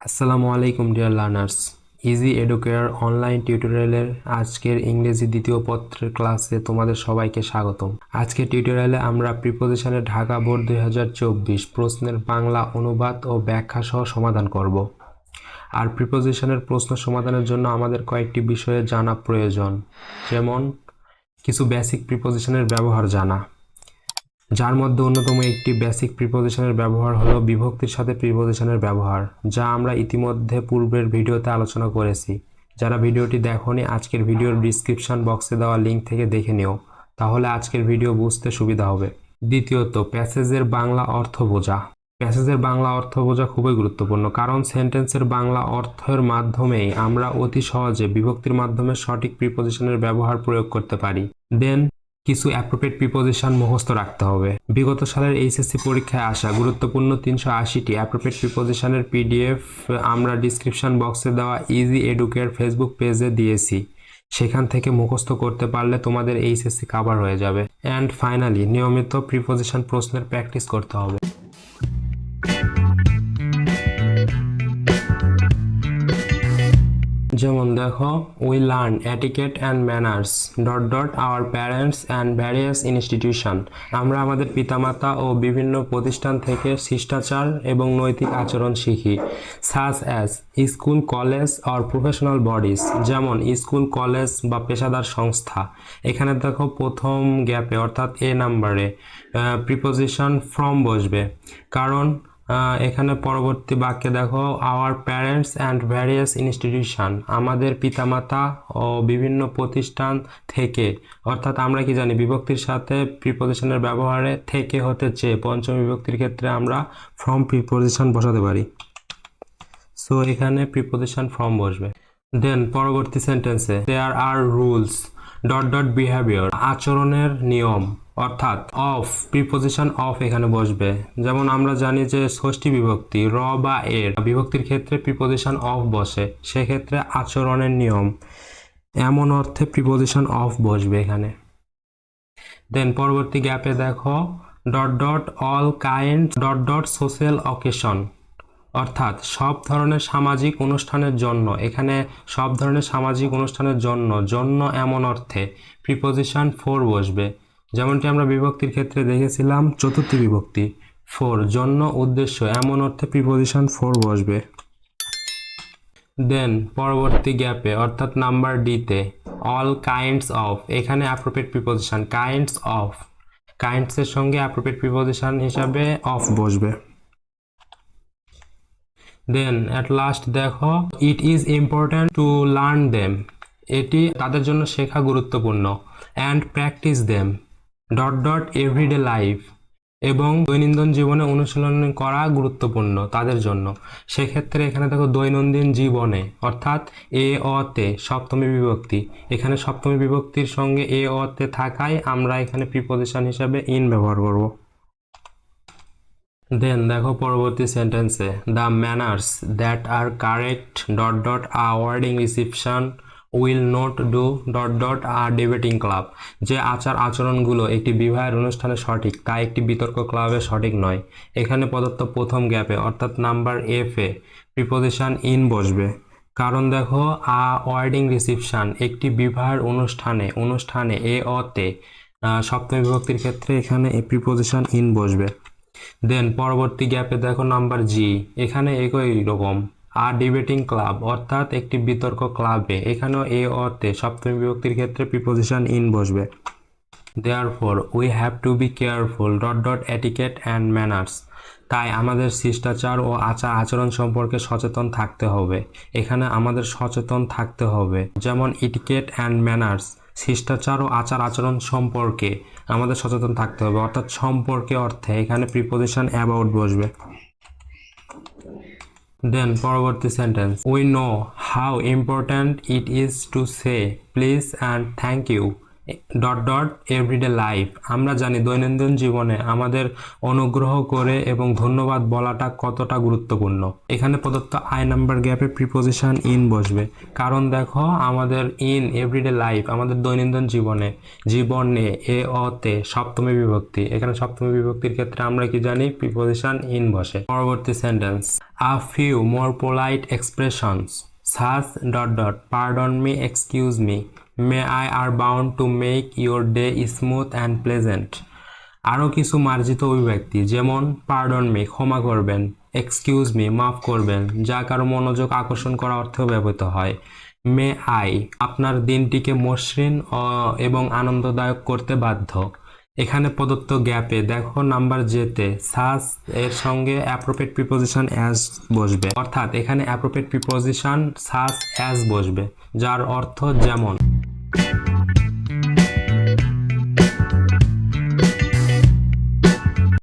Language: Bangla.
আসসালামু আলাইকুম dear learners. Easy educare online টিউটোরিয়ালের আজকের ইংরেজি দ্বিতীয় পত্রের ক্লাসে তোমাদের সবাইকে স্বাগতম। আজকের টিউটোরিয়ালে আমরা প্রিপোজিশনের ঢাকা বোর্ড 2024 প্রশ্নের বাংলা অনুবাদ ও ব্যাখ্যা সহ সমাধান করব। আর প্রিপোজিশনের প্রশ্ন সমাধানের জন্য আমাদের কয়েকটি বিষয়ে জানা প্রয়োজন, যেমন কিছু বেসিক প্রিপোজিশনের ব্যবহার জানা, যার মধ্যে অন্যতম একটি বেসিক প্রিপোজিশনের ব্যবহার হলো বিভক্তির সাথে প্রিপোজিশনের ব্যবহার, যা আমরা ইতিমধ্যে পূর্বের ভিডিওতে আলোচনা করেছি। যারা ভিডিওটি দেখোনি, আজকের ভিডিওর ডিসক্রিপশন বক্সে দেওয়া লিঙ্ক থেকে দেখে নিও, তাহলে আজকের ভিডিও বুঝতে সুবিধা হবে। দ্বিতীয়ত, প্যাসেজের বাংলা অর্থ বোঝা। প্যাসেজের বাংলা অর্থ বোঝা খুবই গুরুত্বপূর্ণ, কারণ সেন্টেন্সের বাংলা অর্থের মাধ্যমেই আমরা অতি সহজে বিভক্তির মাধ্যমে সঠিক প্রিপোজিশনের ব্যবহার প্রয়োগ করতে পারি। দেন কিছু অ্যাপ্রোপ্রিয়েট প্রিপোজিশন মুখস্থ রাখতে হবে। বিগত সালের এইচএসসি পরীক্ষায় আসা গুরুত্বপূর্ণ 380টি অ্যাপ্রোপ্রিয়েট প্রিপোজিশনের পিডিএফ আমরা ডিসক্রিপশন বক্সে দেওয়া ইজি এডুকেয়ার ফেসবুক পেজে দিয়েছি। সেখান থেকে মুখস্থ করতে পারলে তোমাদের এইচএসসি কভার হয়ে যাবে। অ্যান্ড ফাইনালি, নিয়মিত প্রিপোজিশন প্রশ্নের প্র্যাকটিস করতে হবে। যেমন দেখো, we learn etiquette and manners our parents and various institution. আমরা আমাদের পিতামাতা ও বিভিন্ন প্রতিষ্ঠান থেকে শিষ্টাচার এবং নৈতিক আচরণ শিখি। Such as school, college or professional bodies, যেমন স্কুল, কলেজ বা পেশাদার সংস্থা। এখানে দেখো প্রথম গ্যাপে অর্থাৎ এ নাম্বারে প্রিপোজিশন ফ্রম বসবে, কারণ এখানে পরবর্তী বাক্যে দেখো our parents and various institution, আমাদের পিতামাতা ও বিভিন্ন প্রতিষ্ঠান থেকে, অর্থাৎ আমরা কি জানি বিভক্তির সাথে প্রিপোজিশনের ব্যবহারে থেকে হতে চেয়ে পঞ্চম বিভক্তির ক্ষেত্রে আমরা ফ্রম প্রিপোজিশন বসাতে পারি। সো এখানে প্রিপোজিশন ফ্রম বসবে। দেন পরবর্তী সেন্টেন্সে দেয়ার আর রুলস বিহেভিয়ার, আচরণের নিয়ম, অর্থাৎ অফ প্রিপোজিশন অফ এখানে বসবে। যেমন আমরা জানি যে ষষ্ঠী বিভক্তি র বা এর বিভক্তির ক্ষেত্রে প্রিপোজিশন অফ বসে, সেক্ষেত্রে আচরণের নিয়ম এমন অর্থে প্রিপোজিশন অফ বসবে এখানে। দেন পরবর্তী গ্যাপে দেখো অল কাইন্ড সোশ্যাল অকেশন, অর্থাৎ সব ধরনের সামাজিক অনুষ্ঠানের জন্য। এখানে সব ধরনের সামাজিক অনুষ্ঠানের জন্য এমন অর্থে প্রিপোজিশন ফর বসবে, যেমনটি আমরা বিভক্তির ক্ষেত্রে দেখেছিলাম চতুর্থী বিভক্তি ফর, জন্য, উদ্দেশ্য এমন অর্থে প্রিপোজিশন ফর বসবে। দেন পরবর্তী গ্যাপে অর্থাৎ নাম্বার ডিতে অল কাইন্ডস অফ, এখানে অ্যাপ্রোপ্রিয়েট প্রিপোজিশন কাইন্ডস অফ, কাইন্ডসের সঙ্গে অ্যাপ্রোপ্রিয়েট প্রিপোজিশন হিসাবে অফ বসবে। দেন অ্যাট লাস্ট দেখো it is important to learn them, এটি তাদের জন্য শেখা গুরুত্বপূর্ণ। And practice them everyday life, এবং দৈনন্দিন জীবনে অনুশীলন করা গুরুত্বপূর্ণ তাদের জন্য। সেক্ষেত্রে এখানে দেখো দৈনন্দিন জীবনে অর্থাৎ এ অতে সপ্তমী বিভক্তি, এখানে সপ্তমী বিভক্তির সঙ্গে এ অতে থাকায় আমরা এখানে প্রিপোজিশন হিসাবে ইন ব্যবহার করব। দেন দেখো পরবর্তী সেন্টেন্সে the manners that are correct a wording reception will not do a debating club, যে আচার আচরণগুলো একটি বিবাহের অনুষ্ঠানে সঠিক তা একটি বিতর্ক ক্লাবে সঠিক নয়। এখানে প্রদত্ত প্রথম গ্যাপে অর্থাৎ number F a preposition in বসবে, কারণ দেখো আ ওয়ার্ডিং রিসিপশন একটি বিবাহের অনুষ্ঠানে এ অতে সপ্তমী বিভক্তির ক্ষেত্রে এখানে প্রিপোজিশন ইন বসবে। দেন পরবর্তী গ্যাপে দেখো নাম্বার জি, এখানে একই রকম আর ডিবেটিং ক্লাব অর্থাৎ একটি বিতর্ক ক্লাবে, এখানেও এ অতে সপ্তমী বিভক্তির ক্ষেত্রে প্রিপোজিশন ইন বসবে। Therefore we have to be careful etiquette and manners, তাই আমাদের শিষ্টাচার ও আচার আচরণ সম্পর্কে সচেতন থাকতে হবে। এখানে আমাদের সচেতন থাকতে হবে, যেমন ইটিকেট অ্যান্ড ম্যানার্স শিষ্টাচার ও আচার আচরণ সম্পর্কে আমাদের সচেতন থাকতে হবে, অর্থাৎ সম্পর্কে অর্থে এখানে প্রিপোজিশন অ্যাবাউট বসবে। দেন পরবর্তী sentence we know how important it is to say please and thank you dot dot everyday life. আমরা জানি দৈনন্দিন জীবনে আমাদের অনুগ্রহ করে এবং ধন্যবাদ বলাটা কতটা গুরুত্বপূর্ণ। এখানে প্রদত্ত আই নাম্বার গ্যাপে প্রিপোজিশন ইন বসবে, কারণ দেখো আমাদের ইন এভরিডে লাইফ আমাদের দৈনন্দিন জীবনে এ অতে সপ্তমী বিভক্তি, এখানে সপ্তমী বিভক্তির ক্ষেত্রে আমরা কি জানি প্রিপোজিশন ইন বসে। পরবর্তী sentence, a few more polite expressions such dot dot pardon me, excuse me, may I are bound to make your day smooth and pleasant। আরও কিছু মার্জিত অভিব্যক্তি যেমন পার্ডন মি ক্ষমা করবেন, এক্সকিউজ মি মাফ করবেন, যা কারো মনোযোগ আকর্ষণ করা অর্থেও ব্যবহৃত হয়। মে আই আপনার দিনটিকে মসৃণ এবং আনন্দদায়ক করতে বাধ্য। এখানে প্রদত্ত গ্যাপে দেখো নাম্বার জেতে সাস এর সঙ্গে অ্যাপ্রোপ্রিয়েট প্রিপোজিশন অ্যাজ বসবে, অর্থাৎ এখানে অ্যাপ্রোপ্রিয়েট প্রিপোজিশন সাস অ্যাজ বসবে, যার অর্থ যেমন।